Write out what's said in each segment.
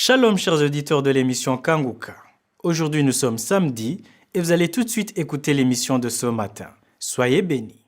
Shalom chers auditeurs de l'émission Kanguka. Aujourd'hui nous sommes samedi et vous allez tout de suite écouter l'émission de ce matin. Soyez bénis.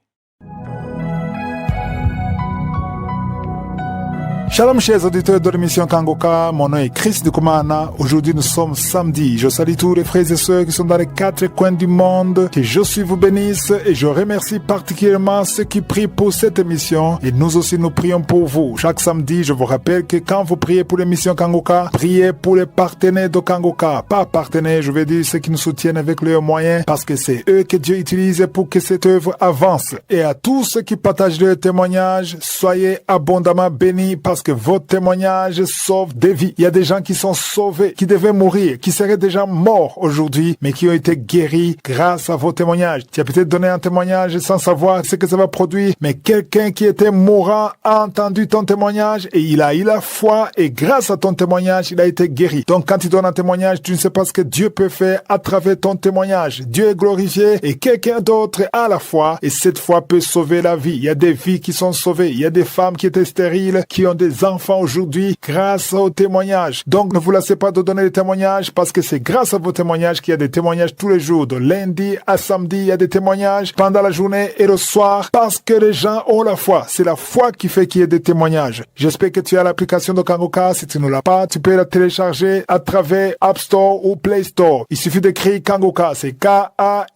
Shalom chers auditeurs de l'émission Kangoka, mon nom est Chris Dukumana. Aujourd'hui nous sommes samedi. Je salue tous les frères et sœurs qui sont dans les quatre coins du monde. Que Jésus vous bénisse et je remercie particulièrement ceux qui prient pour cette émission. Et nous aussi nous prions pour vous. Chaque samedi, je vous rappelle que quand vous priez pour l'émission Kangoka, priez pour les partenaires de Kangoka. Pas partenaires, je veux dire ceux qui nous soutiennent avec leurs moyens parce que c'est eux que Dieu utilise pour que cette œuvre avance. Et à tous ceux qui partagent leurs témoignages, soyez abondamment bénis parce que votre témoignage sauve des vies. Il y a des gens qui sont sauvés, qui devaient mourir, qui seraient déjà morts aujourd'hui, mais qui ont été guéris grâce à vos témoignages. Tu as peut-être donné un témoignage sans savoir ce que ça va produire, mais quelqu'un qui était mourant a entendu ton témoignage et il a eu la foi et grâce à ton témoignage, il a été guéri. Donc quand tu donnes un témoignage, tu ne sais pas ce que Dieu peut faire à travers ton témoignage. Dieu est glorifié et quelqu'un d'autre a la foi et cette foi peut sauver la vie. Il y a des vies qui sont sauvées. Il y a des femmes qui étaient stériles, qui ont des enfants aujourd'hui grâce aux témoignages. Donc ne vous lassez pas de donner des témoignages parce que c'est grâce à vos témoignages qu'il y a des témoignages tous les jours. De lundi à samedi, il y a des témoignages pendant la journée et le soir parce que les gens ont la foi. C'est la foi qui fait qu'il y ait des témoignages. J'espère que tu as l'application de Kangoka. Si tu ne l'as pas, tu peux la télécharger à travers App Store ou Play Store. Il suffit d'écrire Kangoka. C'est K-A-N-G-U-K-A.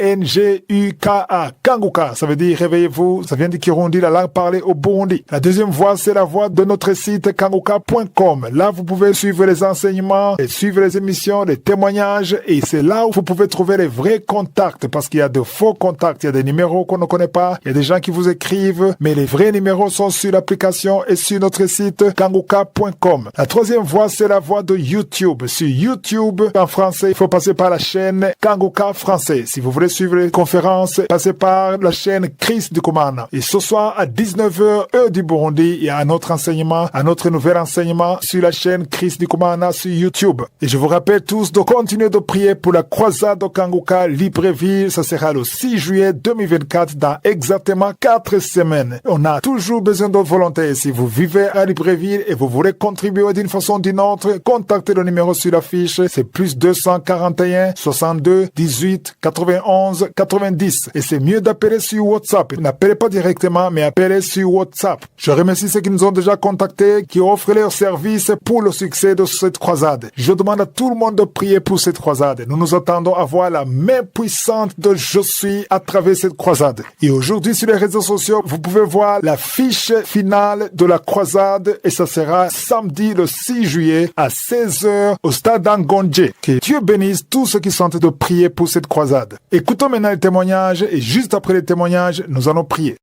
Kangoka, ça veut dire réveillez-vous. Ça vient du Kirundi, la langue parlée au Burundi. La deuxième voie, c'est la voie de notre site kangoka.com. Là, vous pouvez suivre les enseignements, et suivre les émissions, les témoignages, et c'est là où vous pouvez trouver les vrais contacts, parce qu'il y a de faux contacts, il y a des numéros qu'on ne connaît pas, il y a des gens qui vous écrivent, mais les vrais numéros sont sur l'application et sur notre site kangoka.com. La troisième voie, c'est la voie de YouTube. Sur YouTube, en français, il faut passer par la chaîne Kangoka français. Si vous voulez suivre les conférences, passez par la chaîne Chris Dukumana. Et ce soir, à 19h, heure du Burundi, il y a un autre enseignement, un autre nouvel enseignement sur la chaîne Chris Dukumana sur YouTube. Et je vous rappelle tous de continuer de prier pour la croisade de Kangoka Libreville. Ça sera le 6 juillet 2024 dans exactement 4 semaines. On a toujours besoin de volontaires. Si vous vivez à Libreville et vous voulez contribuer d'une façon ou d'une autre, contactez le numéro sur l'affiche. C'est plus 241 62 18 91 90. Et c'est mieux d'appeler sur WhatsApp. N'appelez pas directement, mais appelez sur WhatsApp. Je remercie ceux qui nous ont déjà contactés, qui offrent leurs services pour le succès de cette croisade. Je demande à tout le monde de prier pour cette croisade. Nous nous attendons à voir la main puissante de Je suis à travers cette croisade. Et aujourd'hui, sur les réseaux sociaux, vous pouvez voir la fiche finale de la croisade et ça sera samedi le 6 juillet à 16h au stade Ngondje. Que Dieu bénisse tous ceux qui sont en train de prier pour cette croisade. Écoutons maintenant les témoignages et juste après les témoignages, nous allons prier.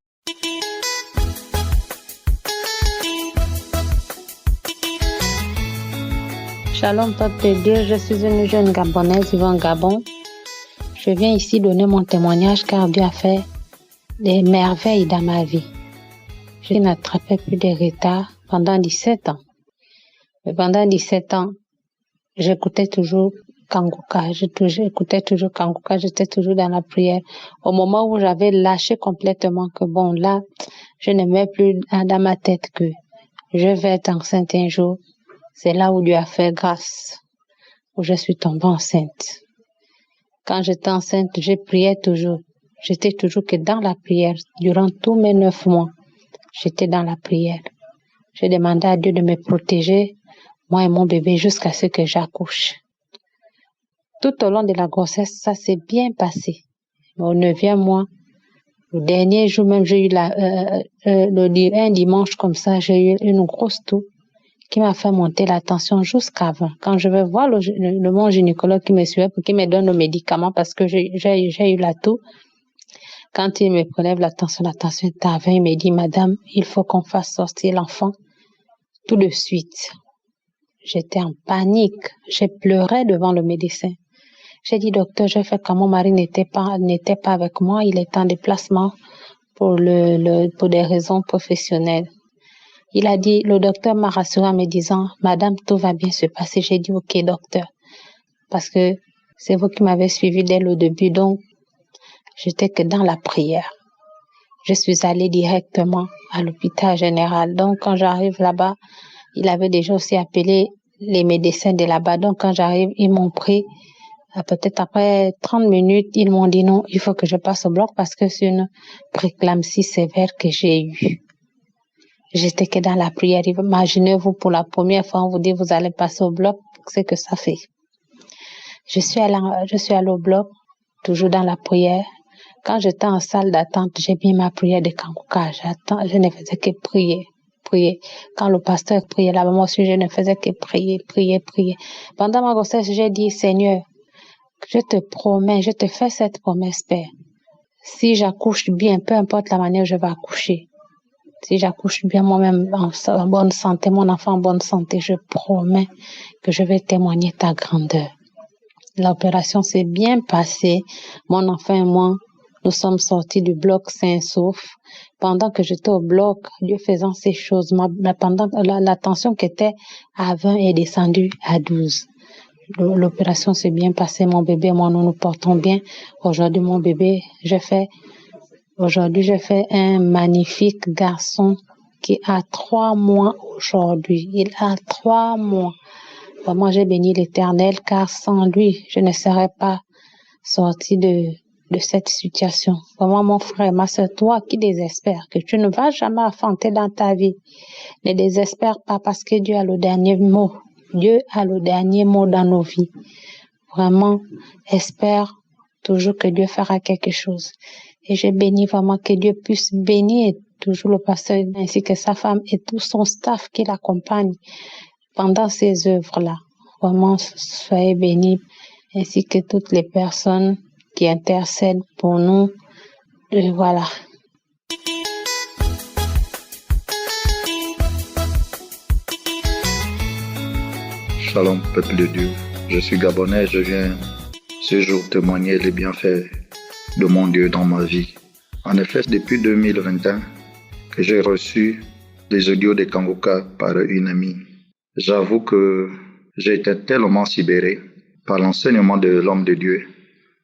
Shalom, peuple de Dieu, je suis une jeune Gabonaise vivant au Gabon. Je viens ici donner mon témoignage car Dieu a fait des merveilles dans ma vie. Je n'attrapais plus de retard pendant 17 ans. Mais pendant 17 ans, j'écoutais toujours Kangoka, j'écoutais toujours Kangoka, j'étais toujours dans la prière. Au moment où j'avais lâché complètement que bon, là, je n'aimais plus dans ma tête que je vais être enceinte un jour. C'est là où Dieu a fait grâce, où je suis tombée enceinte. Quand j'étais enceinte, je priais toujours. J'étais toujours que dans la prière. Durant tous mes 9 mois, j'étais dans la prière. Je demandais à Dieu de me protéger, moi et mon bébé, jusqu'à ce que j'accouche. Tout au long de la grossesse, ça s'est bien passé. Au 9e mois, le dernier jour même, j'ai eu un dimanche comme ça, j'ai eu une grosse toux qui m'a fait monter la tension jusqu'à 20. Quand je vais voir mon gynécologue qui me suivait pour qu'il me donne le médicament parce que j'ai eu la toux, quand il me prélève la tension est à 20, il me dit, Madame, il faut qu'on fasse sortir l'enfant tout de suite. J'étais en panique. J'ai pleuré devant le médecin. J'ai dit, docteur, j'ai fait quand mon mari n'était pas avec moi, il est en déplacement pour des raisons professionnelles. Il a dit, le docteur m'a rassuré en me disant, Madame, tout va bien se passer. J'ai dit, ok, docteur. Parce que c'est vous qui m'avez suivi dès le début, donc j'étais que dans la prière. Je suis allée directement à l'hôpital général. Donc, quand j'arrive là-bas, il avait déjà aussi appelé les médecins de là-bas. Donc, quand j'arrive, ils m'ont pris. Peut-être après 30 minutes, ils m'ont dit non, il faut que je passe au bloc parce que c'est une préclampsie sévère que j'ai eue. J'étais que dans la prière. Imaginez-vous, pour la première fois, on vous dit vous allez passer au bloc, c'est que ça fait. Je suis allée au bloc, toujours dans la prière. Quand j'étais en salle d'attente, j'ai mis ma prière de Kanguka. Je ne faisais que prier. Quand le pasteur priait là-bas, moi aussi, je ne faisais que prier. Pendant ma grossesse, j'ai dit, Seigneur, je te promets, je te fais cette promesse, Père. Si j'accouche bien, peu importe la manière où je vais accoucher, si j'accouche bien moi-même en bonne santé, mon enfant en bonne santé, je promets que je vais témoigner ta grandeur. L'opération s'est bien passée. Mon enfant et moi, nous sommes sortis du bloc sains et saufs. Pendant que j'étais au bloc, Dieu faisant ces choses, pendant la tension qui était à 20 est descendue à 12. L'opération s'est bien passée. Mon bébé et moi, nous nous portons bien. Aujourd'hui, mon bébé, je fais un magnifique garçon qui a 3 mois aujourd'hui. Il a 3 mois. Vraiment, j'ai béni l'Éternel, car sans lui, je ne serais pas sortie de cette situation. Vraiment, mon frère, ma soeur, toi qui désespères, que tu ne vas jamais affronter dans ta vie, ne désespère pas parce que Dieu a le dernier mot. Dieu a le dernier mot dans nos vies. Vraiment, espère toujours que Dieu fera quelque chose. Et je bénis vraiment que Dieu puisse bénir toujours le pasteur ainsi que sa femme et tout son staff qui l'accompagne pendant ces œuvres-là. Vraiment, soyez bénis, ainsi que toutes les personnes qui intercèdent pour nous. Et voilà. Shalom, peuple de Dieu. Je suis Gabonais, je viens ce jour témoigner les bienfaits de mon Dieu dans ma vie. En effet, depuis 2021 que j'ai reçu des audios de Kanguka par une amie. J'avoue que j'ai été tellement sidéré par l'enseignement de l'homme de Dieu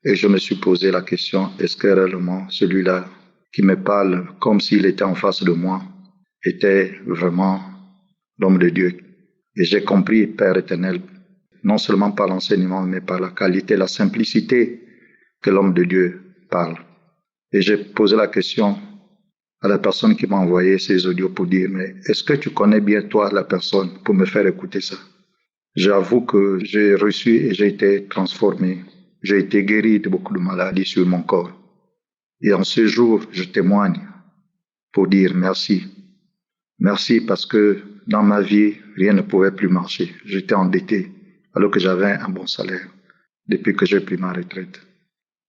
et je me suis posé la question, est-ce que réellement celui-là qui me parle comme s'il était en face de moi était vraiment l'homme de Dieu? Et j'ai compris, Père éternel, non seulement par l'enseignement, mais par la qualité, la simplicité que l'homme de Dieu parle. Et j'ai posé la question à la personne qui m'a envoyé ces audios pour dire, mais est-ce que tu connais bien toi la personne pour me faire écouter ça? J'avoue que j'ai reçu et j'ai été transformé. J'ai été guéri de beaucoup de maladies sur mon corps. Et en ce jour, je témoigne pour dire merci. Merci parce que dans ma vie, rien ne pouvait plus marcher. J'étais endetté alors que j'avais un bon salaire depuis que j'ai pris ma retraite.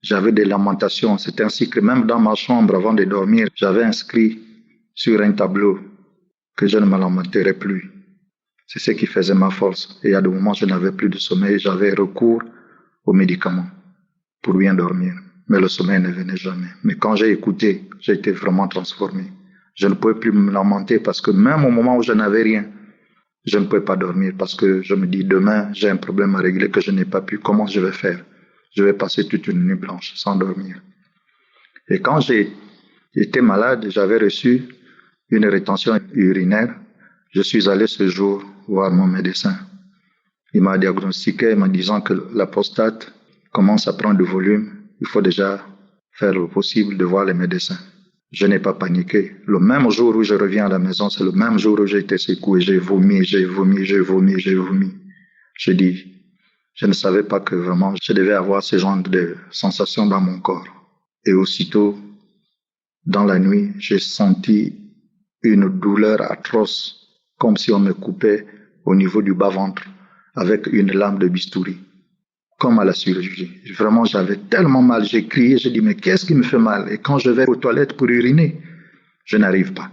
J'avais des lamentations. C'est ainsi que même dans ma chambre, avant de dormir, j'avais inscrit sur un tableau que je ne me lamenterai plus. C'est ce qui faisait ma force. Et à des moments, je n'avais plus de sommeil. J'avais recours aux médicaments pour bien dormir. Mais le sommeil ne venait jamais. Mais quand j'ai écouté, j'ai été vraiment transformé. Je ne pouvais plus me lamenter parce que même au moment où je n'avais rien, je ne pouvais pas dormir parce que je me dis demain, j'ai un problème à régler que je n'ai pas pu. Comment je vais faire? Je vais passer toute une nuit blanche sans dormir. Et quand j'ai été malade, j'avais reçu une rétention urinaire. Je suis allé ce jour voir mon médecin. Il m'a diagnostiqué en me disant que la prostate commence à prendre du volume. Il faut déjà faire le possible de voir les médecins. Je n'ai pas paniqué. Le même jour où je reviens à la maison, c'est le même jour où j'ai été secoué. J'ai vomi. Je dis, je ne savais pas que vraiment je devais avoir ce genre de sensations dans mon corps. Et aussitôt, dans la nuit, j'ai senti une douleur atroce, comme si on me coupait au niveau du bas-ventre avec une lame de bistouri, comme à la chirurgie. Vraiment, j'avais tellement mal, j'ai crié, j'ai dit, mais qu'est-ce qui me fait mal? Et quand je vais aux toilettes pour uriner, je n'arrive pas.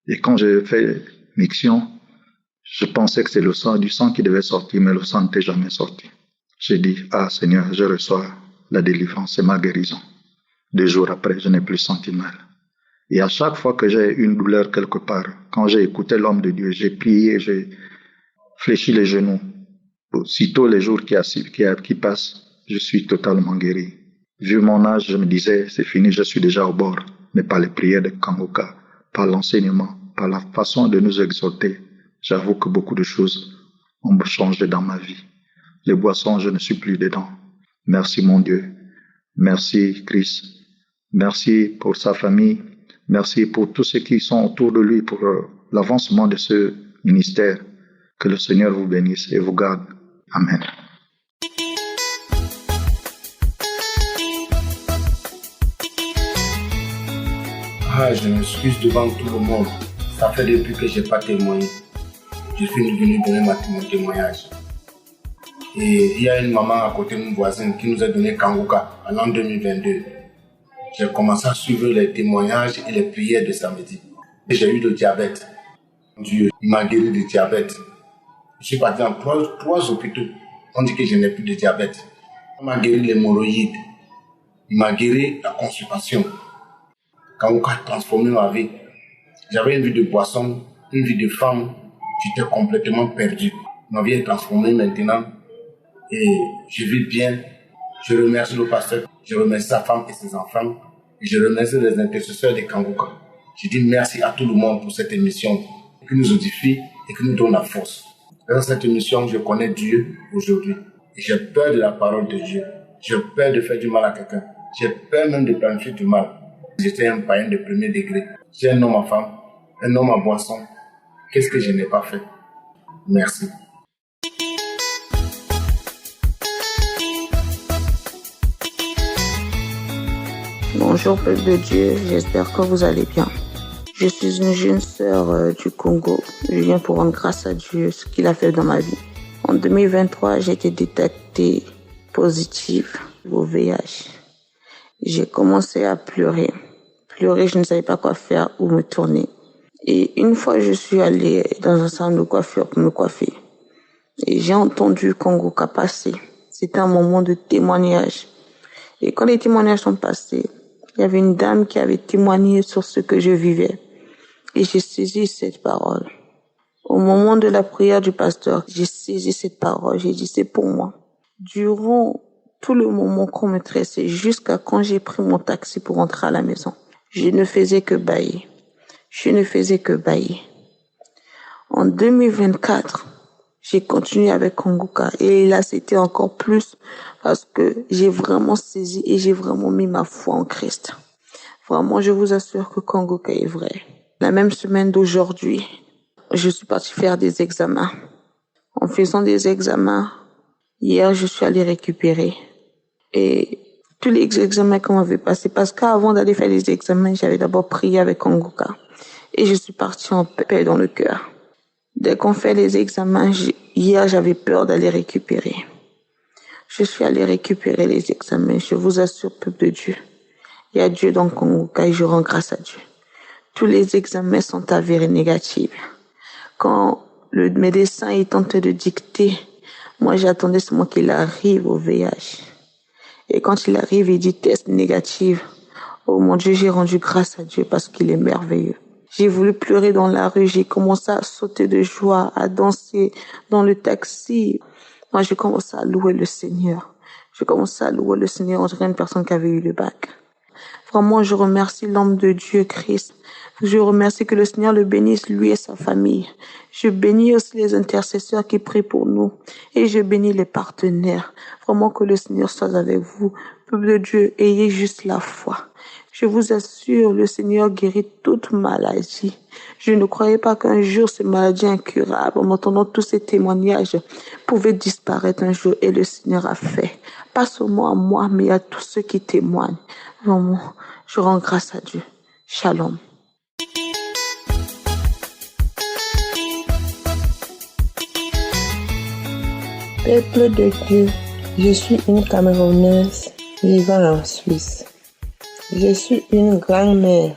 Et quand je fais miction, je pensais que c'est le sang, du sang qui devait sortir, mais le sang n'était jamais sorti. J'ai dit, ah Seigneur, je reçois la délivrance, c'est ma guérison. 2 jours après, je n'ai plus senti mal. Et à chaque fois que j'ai une douleur quelque part, quand j'ai écouté l'homme de Dieu, j'ai prié, j'ai fléchi les genoux. Aussitôt les jours qui passent, je suis totalement guéri. Vu mon âge, je me disais, c'est fini, je suis déjà au bord. Mais par les prières de Kanguka, par l'enseignement, par la façon de nous exhorter, j'avoue que beaucoup de choses ont changé dans ma vie. Les boissons, je ne suis plus dedans. Merci mon Dieu. Merci Christ. Merci pour sa famille. Merci pour tous ceux qui sont autour de lui pour l'avancement de ce ministère. Que le Seigneur vous bénisse et vous garde. Amen. Je m'excuse devant tout le monde. Ça fait depuis que je n'ai pas témoigné. Je suis venu donner mon témoignage. Et il y a une maman à côté de mon voisine qui nous a donné Kanguka en l'an 2022. J'ai commencé à suivre les témoignages et les prières de samedi. J'ai eu le diabète. Dieu m'a guéri du diabète. Je suis parti dans trois hôpitaux. On dit que je n'ai plus de diabète. On m'a guéri l'hémorroïde. Il m'a guéri la constipation. Kanguka a transformé ma vie. J'avais une vie de boisson, une vie de femme. J'étais complètement perdu. Ma vie est transformée maintenant. Et je vis bien. Je remercie le pasteur. Je remercie sa femme et ses enfants. Et je remercie les intercesseurs de Kanguka. Je dis merci à tout le monde pour cette émission qui nous édifie et qui nous donne la force. Dans cette émission, je connais Dieu aujourd'hui. Et j'ai peur de la parole de Dieu. J'ai peur de faire du mal à quelqu'un. J'ai peur même de planifier du mal. J'étais un païen de premier degré. J'ai un homme à femme, un homme à boisson. Qu'est-ce que je n'ai pas fait? Merci. Bonjour peuple de Dieu, j'espère que vous allez bien. Je suis une jeune sœur du Congo. Je viens pour rendre grâce à Dieu ce qu'il a fait dans ma vie. En 2023, j'ai été détectée positive au VIH. J'ai commencé à pleurer. Je ne savais pas quoi faire, où me tourner. Et une fois, je suis allée dans un salon de coiffure pour me coiffer. Et j'ai entendu Kanguka passer. C'était un moment de témoignage. Et quand les témoignages sont passés, il y avait une dame qui avait témoigné sur ce que je vivais. Et j'ai saisi cette parole. Au moment de la prière du pasteur, j'ai saisi cette parole. J'ai dit, c'est pour moi. Durant tout le moment qu'on me tressait, jusqu'à quand j'ai pris mon taxi pour rentrer à la maison, je ne faisais que bâiller. En 2024, j'ai continué avec Kanguka. Et là, c'était encore plus parce que j'ai vraiment saisi et j'ai vraiment mis ma foi en Christ. Vraiment, je vous assure que Kanguka est vrai. La même semaine d'aujourd'hui, je suis partie faire des examens. En faisant des examens, hier, je suis allée récupérer. Et tous les examens qu'on m'avait passés, parce qu'avant d'aller faire les examens, j'avais d'abord prié avec Kanguka. Et je suis partie en paix dans le cœur. Dès qu'on fait les examens, hier, j'avais peur d'aller récupérer. Je suis allée récupérer les examens. Je vous assure, peuple de Dieu, il y a Dieu dans Kanguka et je rends grâce à Dieu. Tous les examens sont avérés négatifs. Quand le médecin est tenté de dicter, moi j'attendais seulement qu'il arrive au VIH. Et quand il arrive, il dit test négatif. Oh mon Dieu, j'ai rendu grâce à Dieu parce qu'il est merveilleux. J'ai voulu pleurer dans la rue, j'ai commencé à sauter de joie, à danser dans le taxi. Moi, j'ai commencé à louer le Seigneur. On dirait une personne qui avait eu le bac. Vraiment, je remercie l'homme de Dieu, Christ. Je remercie que le Seigneur le bénisse, lui et sa famille. Je bénis aussi les intercesseurs qui prient pour nous. Et je bénis les partenaires. Vraiment que le Seigneur soit avec vous. Peuple de Dieu, ayez juste la foi. Je vous assure, le Seigneur guérit toute maladie. Je ne croyais pas qu'un jour ces maladies incurables, en entendant tous ces témoignages, pouvaient disparaître un jour. Et le Seigneur a fait. Pas seulement à moi, mais à tous ceux qui témoignent. Vraiment, je rends grâce à Dieu. Shalom. Peuple de Dieu, je suis une Camerounaise vivant en Suisse. Je suis une grand-mère.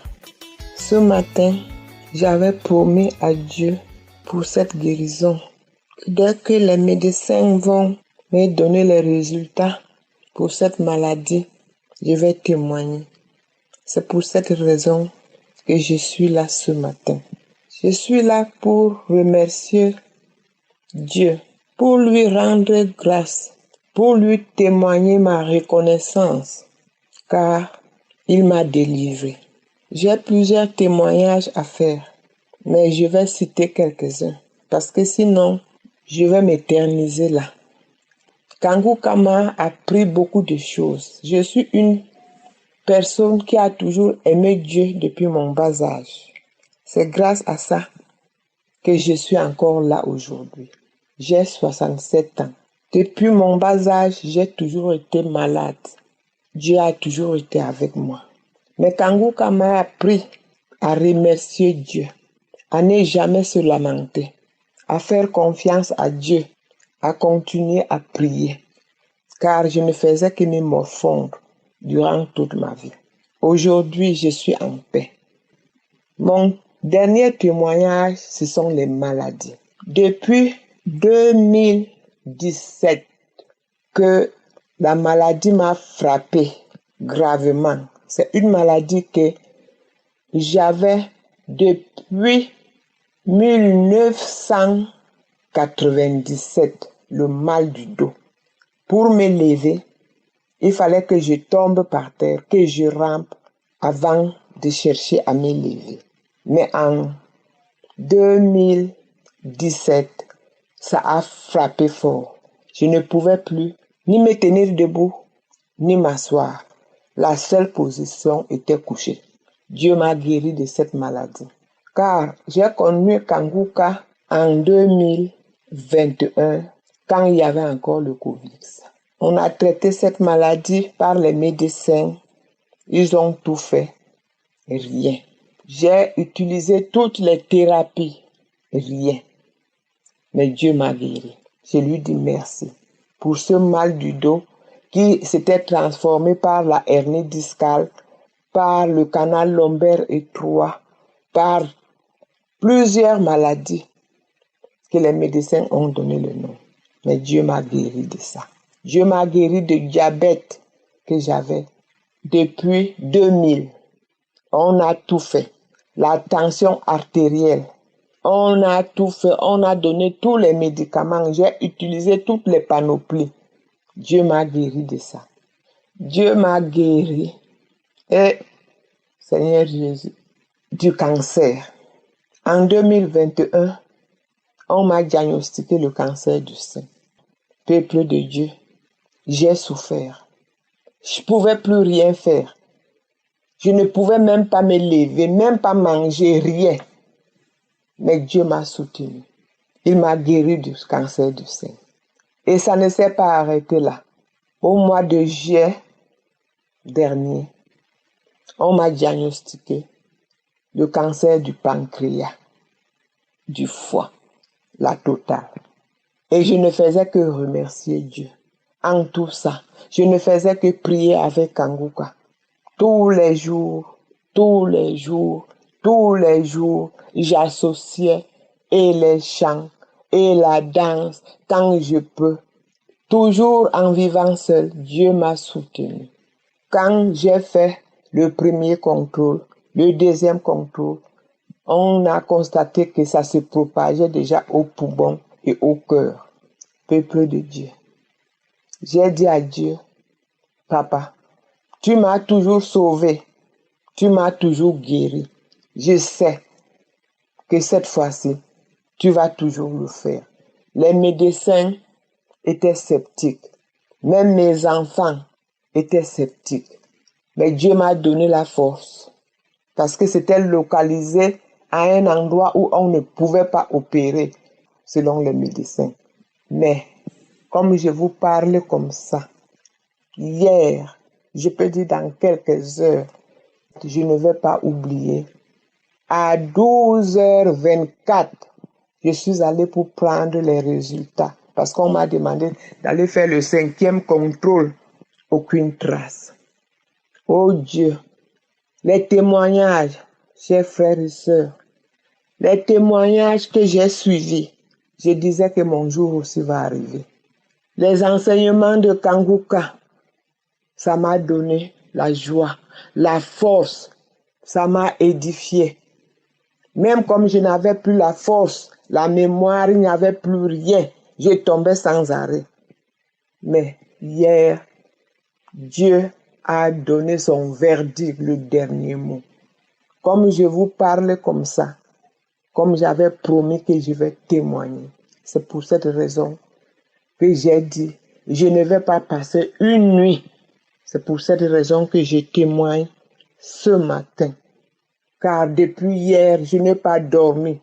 Ce matin, j'avais promis à Dieu pour cette guérison. Dès que les médecins vont me donner les résultats pour cette maladie, je vais témoigner. C'est pour cette raison que je suis là ce matin. Je suis là pour remercier Dieu, pour lui rendre grâce, pour lui témoigner ma reconnaissance, car il m'a délivré. J'ai plusieurs témoignages à faire, mais je vais citer quelques-uns, parce que sinon, Je vais m'éterniser là. Kanguka m'a appris beaucoup de choses. Je suis une personne qui a toujours aimé Dieu depuis mon bas âge. C'est grâce à ça que je suis encore là aujourd'hui. J'ai 67 ans. Depuis mon bas âge, j'ai toujours été malade. Dieu a toujours été avec moi. Mais Kanguka m'a appris à remercier Dieu, à ne jamais se lamenter, à faire confiance à Dieu, à continuer à prier, car je ne faisais que me morfondre durant toute ma vie. Aujourd'hui, je suis en paix. Mon dernier témoignage, ce sont les maladies. Depuis 2017 que la maladie m'a frappé gravement. C'est une maladie que j'avais depuis 1997, le mal du dos. Pour me lever, il fallait que je tombe par terre, que je rampe avant de chercher à me lever. Mais en 2017, ça a frappé fort. Je ne pouvais plus ni me tenir debout, ni m'asseoir. La seule position était couchée. Dieu m'a guéri de cette maladie. Car j'ai connu Kanguka en 2021, quand il y avait encore le Covid. On a traité cette maladie par les médecins. Ils ont tout fait. Rien. J'ai utilisé toutes les thérapies. Rien. Mais Dieu m'a guéri. Je lui dis merci pour ce mal du dos qui s'était transformé par la hernie discale, par le canal lombaire étroit, par plusieurs maladies que les médecins ont donné le nom. Mais Dieu m'a guéri de ça. Dieu m'a guéri de diabète que j'avais depuis 2000. On a tout fait. La tension artérielle. On a tout fait. On a donné tous les médicaments. J'ai utilisé toutes les panoplies. Dieu m'a guéri de ça. Dieu m'a guéri. Et, Seigneur Jésus, du cancer. En 2021, on m'a diagnostiqué le cancer du sein. Peuple de Dieu, j'ai souffert. Je ne pouvais plus rien faire. Je ne pouvais même pas me lever, même pas manger, rien. Mais Dieu m'a soutenu. Il m'a guéri du cancer du sein. Et ça ne s'est pas arrêté là. Au mois de juillet dernier, on m'a diagnostiqué le cancer du pancréas, du foie, la totale. Et je ne faisais que remercier Dieu. En tout ça, je ne faisais que prier avec Kanguka. Tous les jours, j'associais et les chants et la danse quand je peux. Toujours en vivant seul, Dieu m'a soutenu. Quand j'ai fait le premier contrôle, le deuxième contrôle, on a constaté que ça se propageait déjà au poumon et au cœur. Peuple de Dieu. J'ai dit à Dieu, Papa, tu m'as toujours sauvé, tu m'as toujours guéri. Je sais que cette fois-ci, tu vas toujours le faire. Les médecins étaient sceptiques. Même mes enfants étaient sceptiques. Mais Dieu m'a donné la force. Parce que c'était localisé à un endroit où on ne pouvait pas opérer, selon les médecins. Mais, comme je vous parle comme ça, hier, je peux dire dans quelques heures, je ne vais pas oublier, à 12h24, je suis allé pour prendre les résultats. Parce qu'on m'a demandé d'aller faire le 5e contrôle. Aucune trace. Oh Dieu, les témoignages, chers frères et sœurs, les témoignages que j'ai suivis, je disais que mon jour aussi va arriver. Les enseignements de Kanguka, ça m'a donné la joie, la force, ça m'a édifié. Même comme je n'avais plus la force, la mémoire, il n'y avait plus rien, je tombais sans arrêt. Mais hier, Dieu a donné son verdict, le dernier mot. Comme je vous parle comme ça, comme j'avais promis que je vais témoigner. C'est pour cette raison que j'ai dit, je ne vais pas passer une nuit. C'est pour cette raison que je témoigne ce matin. Car depuis hier, je n'ai pas dormi.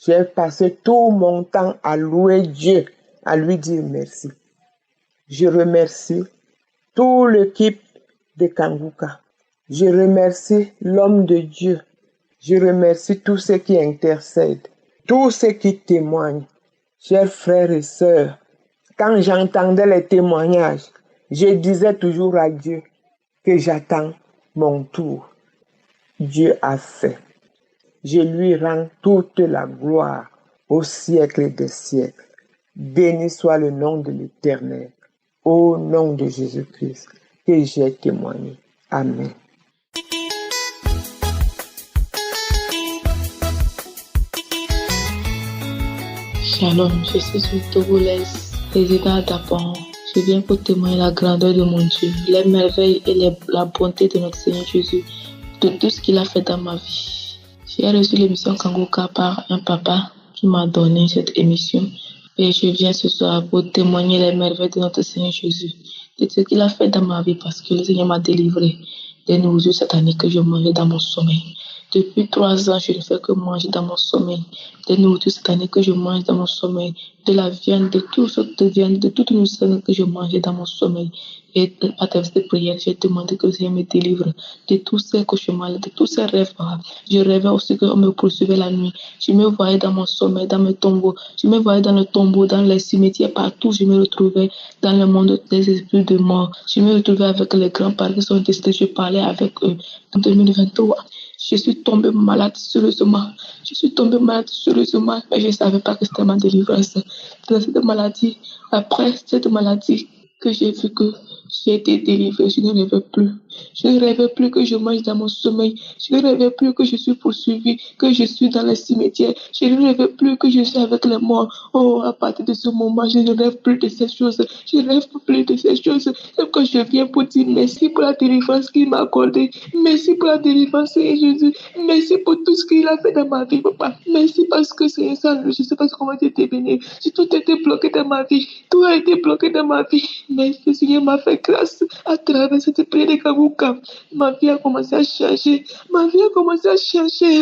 J'ai passé tout mon temps à louer Dieu, à lui dire merci. Je remercie toute l'équipe de Kanguka. Je remercie l'homme de Dieu. Je remercie tous ceux qui intercèdent, tous ceux qui témoignent. Chers frères et sœurs, quand j'entendais les témoignages, je disais toujours à Dieu que j'attends mon tour. Dieu a fait. Je lui rends toute la gloire au siècle des siècles. Béni soit le nom de l'Éternel, au nom de Jésus-Christ, que j'ai témoigné. Amen. Shalom, je suis une Togolaise, résident à Dapon. Je viens pour témoigner la grandeur de mon Dieu, les merveilles et la bonté de notre Seigneur Jésus, de tout ce qu'il a fait dans ma vie. J'ai reçu l'émission Kanguka par un papa qui m'a donné cette émission et je viens ce soir pour témoigner les merveilles de notre Seigneur Jésus, de ce qu'il a fait dans ma vie parce que le Seigneur m'a délivré des nourritures sataniques que je mangeais dans mon sommeil. Depuis 3 ans, je ne fais que manger dans mon sommeil, des nourritures sataniques que je mange dans mon sommeil, de la viande, de tout ce de viande, de toute nourriture que je mangeais dans mon sommeil. Et à travers cette prière, j'ai demandé que le Seigneur me délivre de tous ces cauchemars, de tous ces rêves. Je rêvais aussi qu'on me poursuivait la nuit. Je me voyais dans mon sommeil, dans mes tombeaux. Je me voyais dans le tombeau, dans les cimetières, partout. Je me retrouvais dans le monde des esprits de mort. Je me retrouvais avec les grands-parents qui sont décédés. Je parlais avec eux. En 2023, je suis tombée malade sérieusement. Mais je ne savais pas que c'était ma délivrance. Dans cette maladie, après cette maladie, que j'ai vu que j'ai été délivrée, je ne rêvais plus. Je ne rêvais plus que je mange dans mon sommeil. Je ne rêvais plus que je suis poursuivie, que je suis dans le cimetière. Je ne rêvais plus que je suis avec les morts. Oh, à partir de ce moment, je ne rêve plus de ces choses. Je ne rêve plus de ces choses. C'est que je viens pour dire merci pour la délivrance qu'il m'a accordée. Merci pour la délivrance, Seigneur Jésus. Merci pour tout ce qu'il a fait dans ma vie, papa. Merci parce que c'est ça, je ne sais pas comment t'es béni. Tout a été bloqué dans ma vie. Tout a été bloqué dans ma vie. Mais le Seigneur m'a fait grâce à travers cette prière de Kanguka. Ma vie a commencé à changer.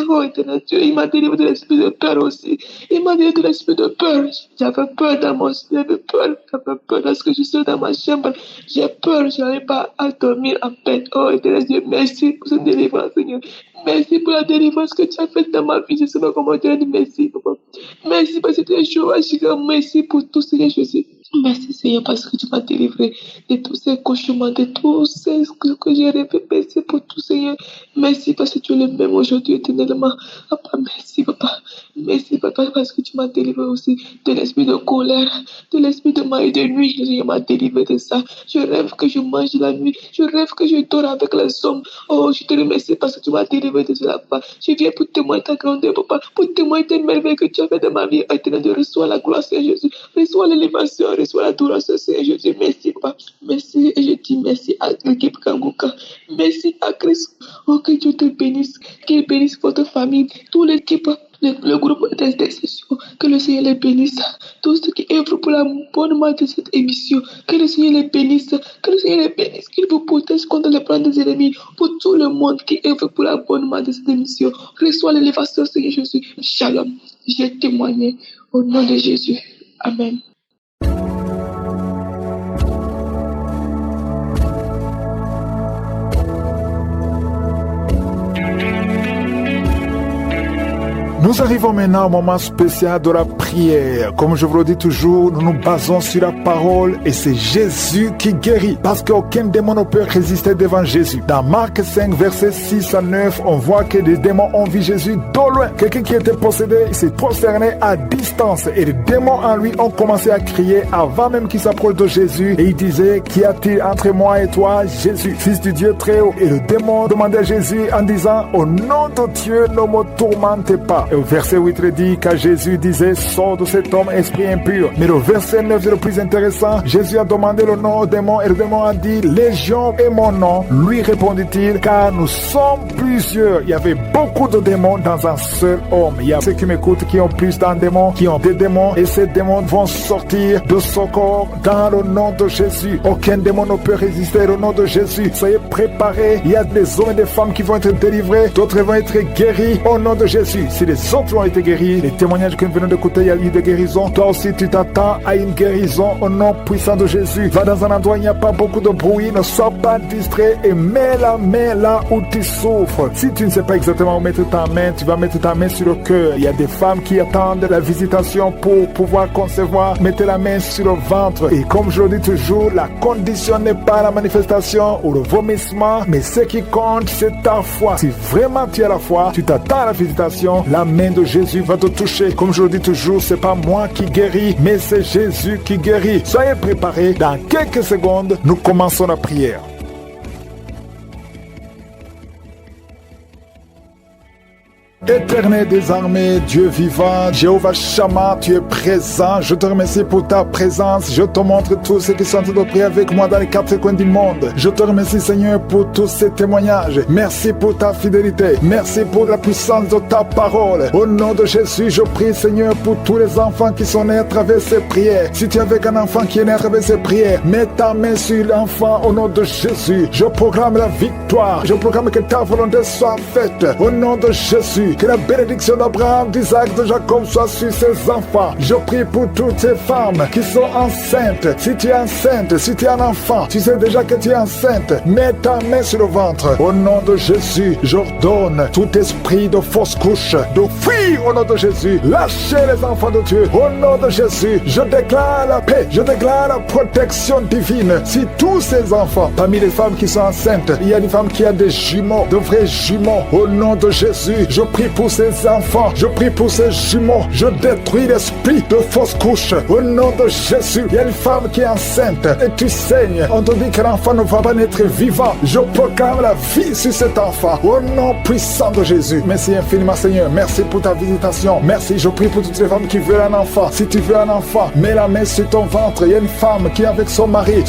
Oh, éternel Dieu, il m'a délivré de l'esprit de peur aussi. Il m'a délivré de l'esprit de peur. J'avais peur j'avais peur parce que je suis dans ma chambre. J'ai peur, je n'arrive pas à dormir en paix. Oh, éternel Dieu, merci pour cette délivrance, Seigneur. Merci pour la délivrance que tu as faite dans ma vie. Je ne sais pas comment dire merci, papa. Merci parce que tu es chaud. Merci pour tout, Seigneur Jésus. Merci Seigneur parce que tu m'as délivré de tous ces cauchemars, de tous ces que j'ai rêvé. Merci pour tout Seigneur. Merci parce que tu es le même aujourd'hui éternellement. Papa, merci papa. Merci papa parce que tu m'as délivré aussi de l'esprit de colère, de l'esprit de mal et de nuit. Le Seigneur m'a délivré de ça. Je rêve que je mange la nuit. Je rêve que je dors avec les hommes. Oh, je te remercie parce que tu m'as délivré de cela, papa. Je viens pour témoigner ta grandeur, papa. Pour témoigner tes merveilles que tu as fait dans ma vie. Éternel Dieu, reçois la gloire, Seigneur Jésus. Reçois l'élévation. Reçois l'adoration, Seigneur Jésus. Merci, papa. Merci. Et je dis merci à l'équipe Kanguka. Merci à Christ. Oh, que Dieu te bénisse. Qu'il bénisse votre famille. Toute l'équipe, le groupe d'intercession. Que le Seigneur les bénisse. Tous ceux qui œuvrent pour la bonne marche de cette émission. Que le Seigneur les bénisse. Que le Seigneur les bénisse. Qu'il vous protège contre les plans des ennemis. Pour tout le monde qui œuvre pour la bonne marche de cette émission. Reçois l'élévation, Seigneur Jésus. Shalom. J'ai témoigné au nom de Jésus. Amen. Nous arrivons maintenant au moment spécial de la prière. Comme je vous le dis toujours, nous nous basons sur la parole et c'est Jésus qui guérit. Parce qu'aucun démon ne peut résister devant Jésus. Dans Marc 5, versets 6 à 9, on voit que des démons ont vu Jésus de loin. Quelqu'un qui était possédé s'est prosterné à distance et les démons en lui ont commencé à crier avant même qu'il s'approche de Jésus. Et il disait, qu'y a-t-il entre moi et toi, Jésus, fils du Dieu très haut? Et le démon demandait à Jésus en disant, au nom de Dieu, ne me tourmente pas. Et au verset 8 dit qu'à Jésus disait, sort de cet homme esprit impur. Mais le verset 9 est le plus intéressant. Jésus a demandé le nom au démon et le démon a dit, Légion est mon nom. Lui répondit-il, car nous sommes plusieurs. Il y avait beaucoup de démons dans un seul homme. Il y a ceux qui m'écoutent qui ont plus d'un démon, qui ont des démons, et ces démons vont sortir de son corps dans le nom de Jésus. Aucun démon ne peut résister au nom de Jésus. Soyez préparés. Il y a des hommes et des femmes qui vont être délivrés, d'autres vont être guéris au nom de Jésus. Si les autres ont été guéris, les témoignages que nous venons d'écouter, il y a eu des guérisons. Toi aussi, tu t'attends à une guérison au nom puissant de Jésus. Va dans un endroit où il n'y a pas beaucoup de bruit, ne sois pas distrait et mets la main là où tu souffres. Si tu ne sais pas exactement où mettre ta main, tu vas mettre ta main sur le cœur. Il y a des femmes qui attendent la visitation pour pouvoir concevoir. Mettez la main sur le ventre. Et comme je le dis toujours, la condition n'est pas la manifestation ou le vomissement, mais ce qui compte, c'est ta foi. Si vraiment tu as la foi, tu t'attends à la visitation, la main de Jésus va te toucher. Comme je le dis toujours, c'est pas moi qui guéris, mais c'est Jésus qui guérit. Soyez préparés. Dans quelques secondes, nous commençons la prière. Éternel des armées, Dieu vivant, Jéhovah Shammah, tu es présent. Je te remercie pour ta présence. Je te montre tous ceux qui sont en train de prier avec moi dans les quatre coins du monde. Je te remercie, Seigneur, pour tous ces témoignages. Merci pour ta fidélité. Merci pour la puissance de ta parole. Au nom de Jésus, je prie, Seigneur, pour tous les enfants qui sont nés à travers ces prières. Si tu es avec un enfant qui est né à travers ces prières, mets ta main sur l'enfant au nom de Jésus. Je proclame la victoire. Je proclame que ta volonté soit faite. Au nom de Jésus. Que la bénédiction d'Abraham, d'Isaac, de Jacob soit sur ses enfants. Je prie pour toutes ces femmes qui sont enceintes. Si tu es enceinte, si tu es un enfant, tu sais déjà que tu es enceinte. Mets ta main sur le ventre. Au nom de Jésus, j'ordonne tout esprit de fausse couche de fuir au nom de Jésus. Lâchez les enfants de Dieu. Au nom de Jésus, je déclare la paix. Je déclare la protection divine. Si tous ces enfants, parmi les femmes qui sont enceintes, il y a des femmes qui ont des jumeaux, de vrais jumeaux. Au nom de Jésus, je prie pour ces enfants, je prie pour ces jumeaux, je détruis l'esprit de fausse couche au nom de Jésus. Il y a une femme qui est enceinte et tu saignes, on te dit que l'enfant ne va pas naître vivant. Je proclame la vie sur cet enfant au nom puissant de Jésus. Merci infiniment, Seigneur, merci pour ta visitation. Merci, je prie pour toutes les femmes qui veulent un enfant. Si tu veux un enfant, mets la main sur ton ventre. Il y a une femme qui est avec son mari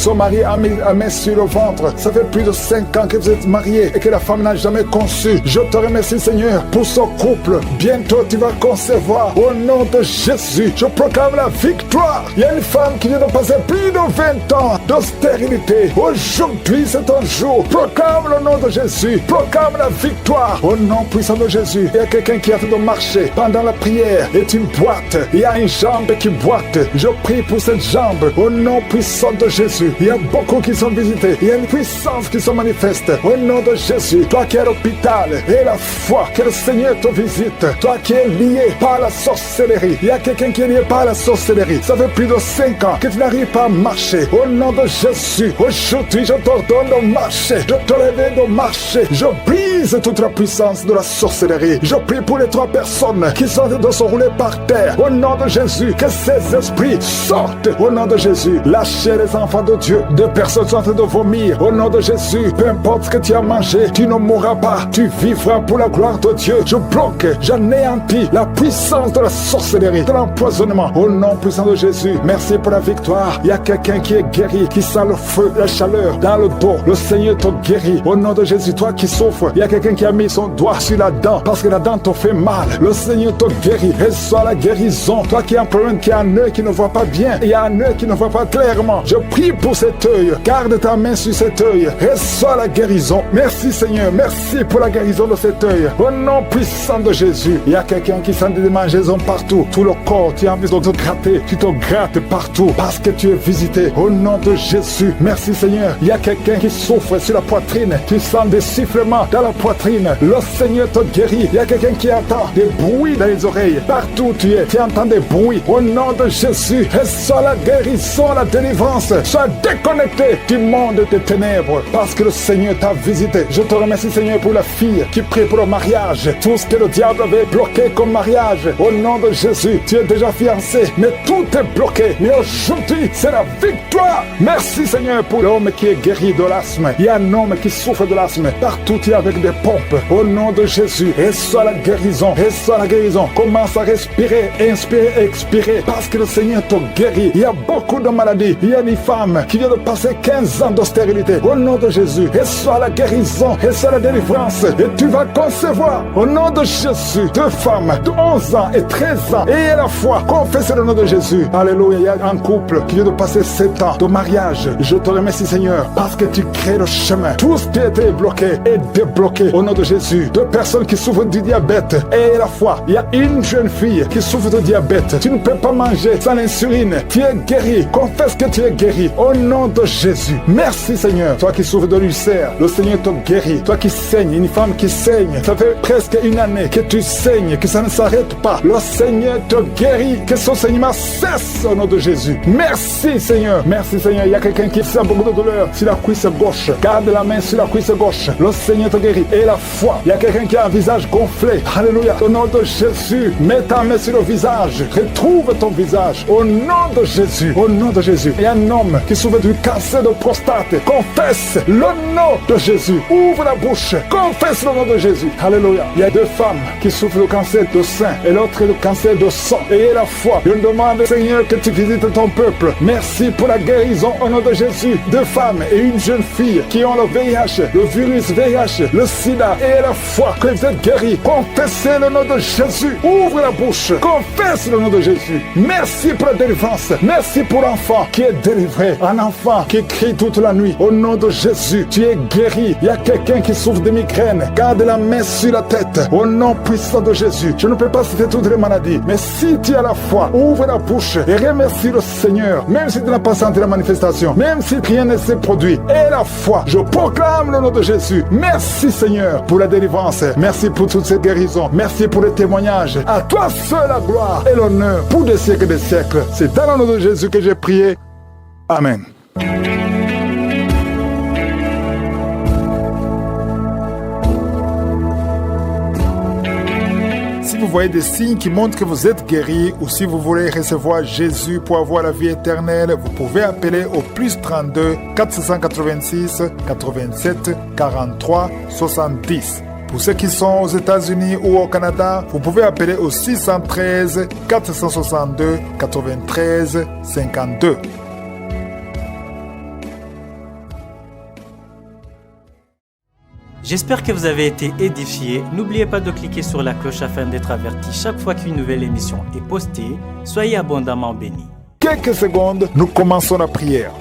a mis la main sur le ventre. Ça fait plus de 5 ans que vous êtes mariés et que la femme n'a jamais conçu. Je te remercie, Seigneur, pour son couple. Bientôt tu vas concevoir au nom de Jésus. Je proclame la victoire. Il y a une femme qui vient de passer plus de 20 ans de stérilité. Aujourd'hui c'est ton jour. Proclame le nom de Jésus. Proclame la victoire au nom puissant de Jésus. Il y a quelqu'un qui a fait de marcher pendant la prière et tu boites. Il y a une jambe qui boite. Je prie pour cette jambe au nom puissant de Jésus. Il y a beaucoup qui sont visités. Il y a une puissance qui se manifeste au nom de Jésus. Toi qui es à l'hôpital et la foi que le Seigneur te visite, toi qui es lié par la sorcellerie. Il y a quelqu'un qui est lié par la sorcellerie. Ça fait plus de 5 ans que tu n'arrives pas à marcher. Au nom de Jésus, aujourd'hui je t'ordonne de marcher, de te lever, de marcher. Je brise toute la puissance de la sorcellerie. Je prie pour les 3 personnes qui sont en train de se rouler par terre. Au nom de Jésus, que ces esprits sortent. Au nom de Jésus, lâchez les enfants de Dieu. 2 personnes sont en train de vomir. Au nom de Jésus, peu importe ce que tu as mangé, tu ne mourras pas. Tu vivras pour la gloire de Dieu. Je bloque, j'anéantis la puissance de la sorcellerie, de l'empoisonnement. Au nom puissant de Jésus, merci pour la victoire. Il y a quelqu'un qui est guéri, qui sent le feu, la chaleur dans le dos. Le Seigneur te guérit. Au nom de Jésus, toi qui souffres, il y a quelqu'un qui a mis son doigt sur la dent parce que la dent te fait mal. Le Seigneur te guérit. Reçois la guérison. Toi qui as un problème, qui a un œil qui ne voit pas bien, il y a un œil qui ne voit pas clairement. Je prie pour cet œil. Garde ta main sur cet œil. Reçois la guérison. Merci Seigneur. Merci pour la guérison de cet œil. Au nom puissant de Jésus. Il y a quelqu'un qui sent des démangeaisons partout. Tout le corps, tu as envie de te gratter. Tu te grattes partout parce que tu es visité. Au nom de Jésus. Merci Seigneur. Il y a quelqu'un qui souffre sur la poitrine. Tu sens des sifflements dans la poitrine. Le Seigneur te guérit. Il y a quelqu'un qui entend des bruits dans les oreilles. Partout où tu es, tu entends des bruits. Au nom de Jésus. Reçois la guérison, la délivrance. Sois déconnecté du monde des ténèbres parce que le Seigneur t'a visité. Je te remercie Seigneur pour la fille qui prie pour le mariage. Tout ce que le diable avait bloqué comme mariage, au nom de Jésus, tu es déjà fiancé, mais tout est bloqué. Mais aujourd'hui, c'est la victoire. Merci Seigneur pour l'homme qui est guéri de l'asthme. Il y a un homme qui souffre de l'asthme. Partout, tu es avec des des pompes. Au nom de Jésus, reçois la guérison. Reçois la guérison. Commence à respirer, inspirer, expirer. Parce que le Seigneur te guérit. Il y a beaucoup de maladies. Il y a une femme qui vient de passer 15 ans d'austérité. Au nom de Jésus, reçois la guérison. Reçois la délivrance. Et tu vas concevoir. Au nom de Jésus, 2 femmes de 11 ans et 13 ans. Et à la fois, confessez le nom de Jésus. Alléluia. Il y a un couple qui vient de passer 7 ans de mariage. Je te remercie, Seigneur, parce que tu crées le chemin. Tout ce qui était bloqué est débloqué au nom de Jésus. 2 personnes qui souffrent du diabète. Et à la fois, il y a une jeune fille qui souffre de diabète. Tu ne peux pas manger sans insuline. Tu es guéri. Confesse que tu es guéri au nom de Jésus. Merci, Seigneur. Toi qui souffres de l'ulcère, le Seigneur te guérit. Toi qui saignes, une femme qui saigne, ça fait presque une année que tu saignes, que ça ne s'arrête pas. Le Seigneur te guérit. Que son saignement cesse au nom de Jésus. Merci, Seigneur. Merci, Seigneur. Il y a quelqu'un qui a beaucoup de douleur sur la cuisse gauche. Garde la main sur la cuisse gauche. Le Seigneur te guérit. Et la foi. Il y a quelqu'un qui a un visage gonflé. Alléluia. Au nom de Jésus, mets ta main sur le visage. Retrouve ton visage. Au nom de Jésus. Au nom de Jésus. Il y a un homme qui souffre du cancer de prostate. Confesse le nom de Jésus. Ouvre la bouche. Confesse le nom de Jésus. Alléluia. Il y a 2 femmes qui souffrent du cancer de sein et l'autre du cancer de sang. Ayez la foi. Je demande, Seigneur, que tu visites ton peuple. Merci pour la guérison au nom de Jésus. 2 femmes et une jeune fille qui ont le VIH, le virus VIH, le sida. Et la foi que vous êtes guéris. Confessez le nom de Jésus. Ouvre la bouche. Confesse le nom de Jésus. Merci pour la délivrance. Merci pour l'enfant qui est délivré. Un enfant qui crie toute la nuit. Au nom de Jésus, tu es guéri. Il y a quelqu'un qui souffre de migraine. Garde la main sur la tête. Au nom puissant de Jésus. Je ne peux pas citer toutes les maladies. Mais si tu as la foi, ouvre la bouche et remercie le Seigneur. Même si tu n'as pas senti la manifestation. Même si rien ne s'est produit. Et la foi. Je proclame le nom de Jésus. Merci, Seigneur, pour la délivrance. Merci pour toutes ces guérisons. Merci pour les témoignages. À toi seul la gloire et l'honneur pour des siècles et des siècles. C'est dans le nom de Jésus que j'ai prié. Amen. Si vous voyez des signes qui montrent que vous êtes guéri ou si vous voulez recevoir Jésus pour avoir la vie éternelle, vous pouvez appeler au plus 32 486 87 43 70. Pour ceux qui sont aux États-Unis ou au Canada, vous pouvez appeler au 613 462 93 52. J'espère que vous avez été édifiés. N'oubliez pas de cliquer sur la cloche afin d'être averti chaque fois qu'une nouvelle émission est postée. Soyez abondamment bénis. Quelques secondes, nous commençons la prière.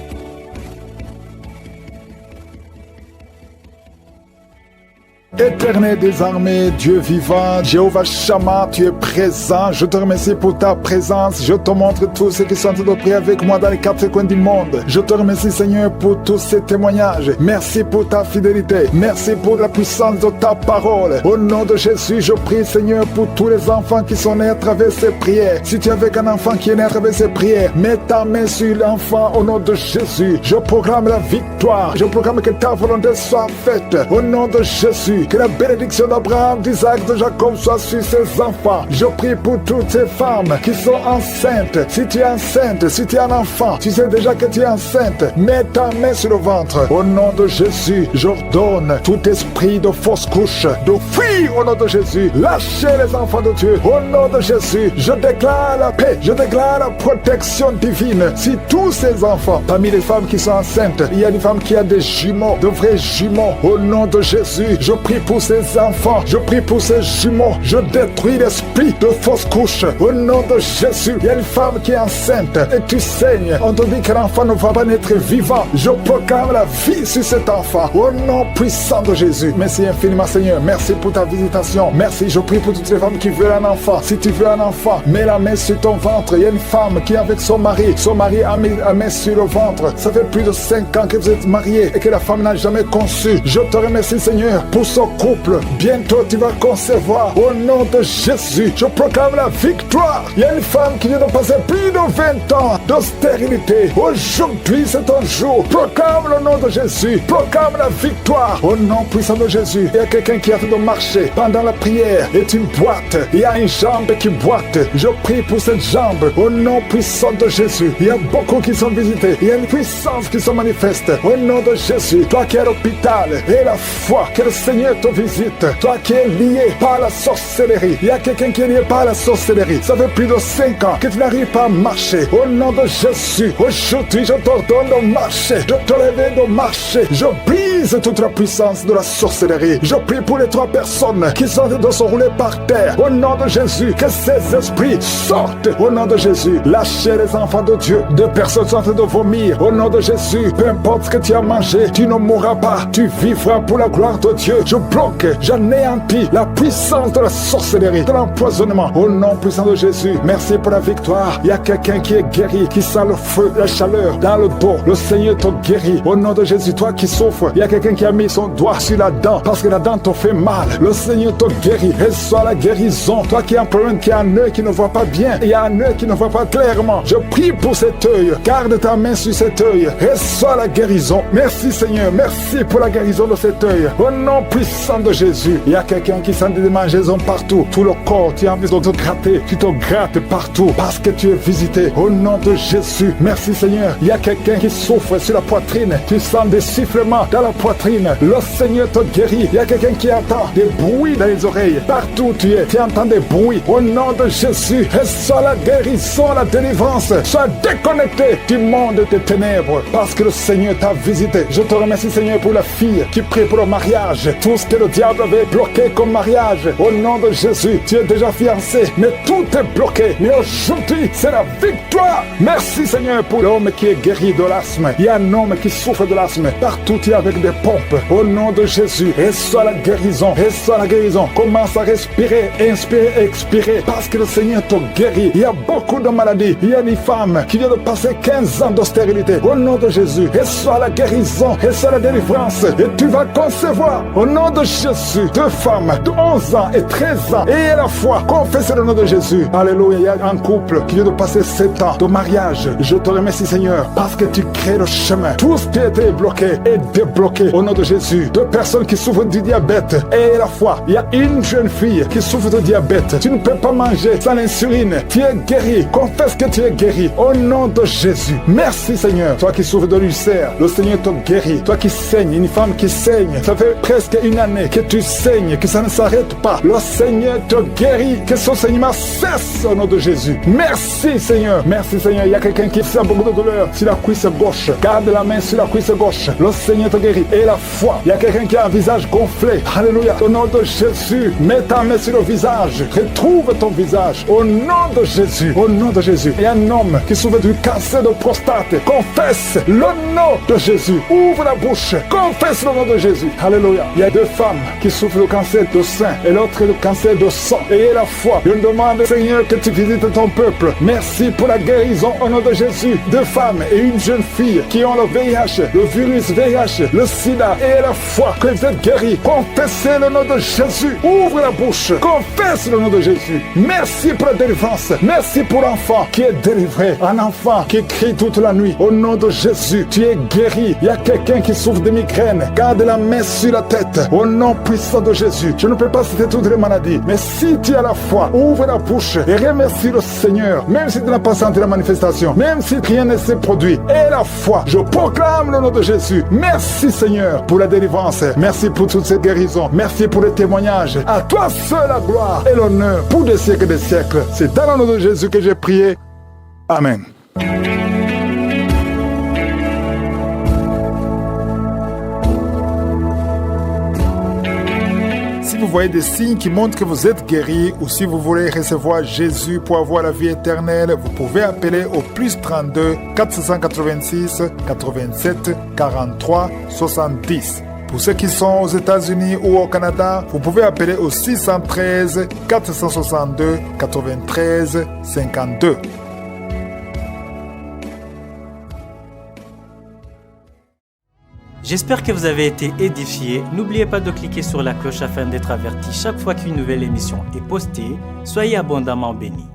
Éternel des armées, Dieu vivant, Jéhovah Shammah, tu es présent. Je te remercie pour ta présence. Je te montre tous ceux qui sont en train de prier avec moi dans les 4 coins du monde. Je te remercie, Seigneur, pour tous ces témoignages. Merci pour ta fidélité. Merci pour la puissance de ta parole. Au nom de Jésus, je prie, Seigneur, pour tous les enfants qui sont nés à travers ces prières. Si tu es avec un enfant qui est né à travers ces prières, mets ta main sur l'enfant au nom de Jésus. Je proclame la victoire. Je proclame que ta volonté soit faite. Au nom de Jésus. Que la bénédiction d'Abraham, d'Isaac, de Jacob soit sur ses enfants. Je prie pour toutes ces femmes qui sont enceintes. Si tu es enceinte, si tu es un enfant, tu sais déjà que tu es enceinte. Mets ta main sur le ventre. Au nom de Jésus, j'ordonne tout esprit de fausse couche, de fuir au nom de Jésus. Lâchez les enfants de Dieu. Au nom de Jésus, je déclare la paix. Je déclare la protection divine. Si tous ces enfants, parmi les femmes qui sont enceintes, il y a une femme qui a des jumeaux, de vrais jumeaux. Au nom de Jésus, je prie pour ces enfants, je prie pour ces jumeaux, je détruis l'esprit de fausse couche. Au nom de Jésus, il y a une femme qui est enceinte et tu saignes. On te dit que l'enfant ne va pas naître vivant. Je proclame la vie sur cet enfant. Au nom puissant de Jésus. Merci infiniment, Seigneur. Merci pour ta visitation. Merci, je prie pour toutes les femmes qui veulent un enfant. Si tu veux un enfant, mets la main sur ton ventre. Il y a une femme qui est avec son mari. Son mari a mis la main sur le ventre. Ça fait plus de 5 ans que vous êtes mariés et que la femme n'a jamais conçu. Je te remercie, Seigneur, pour son couple. Bientôt tu vas concevoir. Au nom de Jésus, je proclame la victoire. Il y a une femme qui vient de passer plus de 20 ans de stérilité. Aujourd'hui c'est ton jour. Proclame le nom de Jésus. Proclame la victoire. Au nom puissant de Jésus. Il y a quelqu'un qui a fait de marcher pendant la prière et tu boites. Il y a une jambe qui boite. Je prie pour cette jambe. Au nom puissant de Jésus. Il y a beaucoup qui sont visités. Il y a une puissance qui se manifeste. Au nom de Jésus. Toi qui es à l'hôpital, et la foi que le Seigneur Seigneur te visite. Toi qui es lié par la sorcellerie. Il y a quelqu'un qui est lié par la sorcellerie. Ça fait plus de 5 ans que tu n'arrives pas à marcher. Au nom de Jésus, aujourd'hui je t'ordonne de marcher, de te lever, de marcher. Je brise toute la puissance de la sorcellerie. Je prie pour les 3 personnes qui sont en train de se rouler par terre. Au nom de Jésus, que ces esprits sortent. Au nom de Jésus, lâchez les enfants de Dieu. 2 personnes sont en train de vomir. Au nom de Jésus, peu importe ce que tu as mangé, tu ne mourras pas. Tu vivras pour la gloire de Dieu. Je bloque, j'anéantis la puissance de la sorcellerie, de l'empoisonnement. Au nom puissant de Jésus, merci pour la victoire. Il y a quelqu'un qui est guéri, qui sent le feu, la chaleur dans le dos. Le Seigneur te guérit. Au nom de Jésus, toi qui souffres, il y a quelqu'un qui a mis son doigt sur la dent parce que la dent te fait mal. Le Seigneur te guérit. Reçois la guérison. Toi qui as un problème, qui a un œil qui ne voit pas bien, il y a un œil qui ne voit pas clairement. Je prie pour cet œil. Garde ta main sur cet œil. Reçois la guérison. Merci Seigneur. Merci pour la guérison de cet œil. Au nom puissant de Jésus, il y a quelqu'un qui sent des démangeaisons partout. Tout le corps, tu as envie de te gratter. Tu te grattes partout parce que tu es visité. Au nom de Jésus, merci Seigneur. Il y a quelqu'un qui souffre sur la poitrine. Tu sens des sifflements dans la poitrine. Le Seigneur te guérit. Il y a quelqu'un qui entend des bruits dans les oreilles. Partout où tu es, tu entends des bruits. Au nom de Jésus, reçois la guérison, la délivrance. Sois déconnecté du monde des ténèbres parce que le Seigneur t'a visité. Je te remercie Seigneur pour la fille qui prie pour le mariage. Tout ce que le diable avait bloqué comme mariage, au nom de Jésus, tu es déjà fiancé, mais tout est bloqué. Mais aujourd'hui, c'est la victoire. Merci Seigneur pour l'homme qui est guéri de l'asthme. Il y a un homme qui souffre de l'asthme. Partout, tu es avec des pompes. Au nom de Jésus, reçois la guérison. Reçois la guérison. Commence à respirer, inspirer, expirer parce que le Seigneur te guérit. Il y a beaucoup de maladies. Il y a une femme qui vient de passer 15 ans d'austérité. Au nom de Jésus, reçois la guérison, reçois la délivrance et tu vas concevoir. Au nom de Jésus, 2 femmes de 11 ans et 13 ans et à la fois confessez le nom de Jésus. Alléluia. Il y a un couple qui vient de passer 7 ans de mariage. Je te remercie Seigneur parce que tu crées le chemin. Tout ce qui était bloqué est débloqué au nom de Jésus. 2 personnes qui souffrent du diabète et à la fois il y a une jeune fille qui souffre de diabète. Tu ne peux pas manger sans l'insuline. Tu es guéri. Confesse que tu es guéri au nom de Jésus. Merci Seigneur. Toi qui souffres de l'ulcère, le Seigneur te guérit. Toi qui saignes, une femme qui saigne, ça fait presque 1 année que tu saignes, que ça ne s'arrête pas. Le Seigneur te guérit. Que ce saignement cesse au nom de Jésus. Merci Seigneur. Merci Seigneur. Il y a quelqu'un qui sent beaucoup de douleur sur la cuisse gauche. Garde la main sur la cuisse gauche. Le Seigneur te guérit. Et la foi. Il y a quelqu'un qui a un visage gonflé. Alléluia. Au nom de Jésus, mets ta main sur le visage. Retrouve ton visage. Au nom de Jésus. Au nom de Jésus. Il y a un homme qui souffre du cancer de prostate. Confesse le nom de Jésus. Ouvre la bouche. Confesse le nom de Jésus. Alléluia. Il y a 2 femmes qui souffrent du cancer de sein et l'autre du cancer de sang. Ayez la foi. Je demande, Seigneur, que tu visites ton peuple. Merci pour la guérison au nom de Jésus. 2 femmes et une jeune fille qui ont le VIH, le virus VIH, le sida. Ayez la foi que vous êtes guéris. Confessez le nom de Jésus. Ouvre la bouche. Confesse le nom de Jésus. Merci pour la délivrance. Merci pour l'enfant qui est délivré. Un enfant qui crie toute la nuit. Au nom de Jésus, tu es guéri. Il y a quelqu'un qui souffre de migraine. Garde la main sur la tête. Au nom puissant de Jésus. Je ne peux pas citer toutes les maladies. Mais si tu as la foi, ouvre la bouche et remercie le Seigneur. Même si tu n'as pas senti la manifestation. Même si rien ne s'est produit. Et la foi. Je proclame le nom de Jésus. Merci Seigneur pour la délivrance. Merci pour toutes ces guérisons. Merci pour les témoignages. À toi seul la gloire et l'honneur pour des siècles et des siècles. C'est dans le nom de Jésus que j'ai prié. Amen. Si vous voyez des signes qui montrent que vous êtes guéri ou si vous voulez recevoir Jésus pour avoir la vie éternelle, vous pouvez appeler au +32 486 87 43 70. Pour ceux qui sont aux États-Unis ou au Canada, vous pouvez appeler au 613 462 93 52. J'espère que vous avez été édifiés. N'oubliez pas de cliquer sur la cloche afin d'être averti chaque fois qu'une nouvelle émission est postée. Soyez abondamment bénis.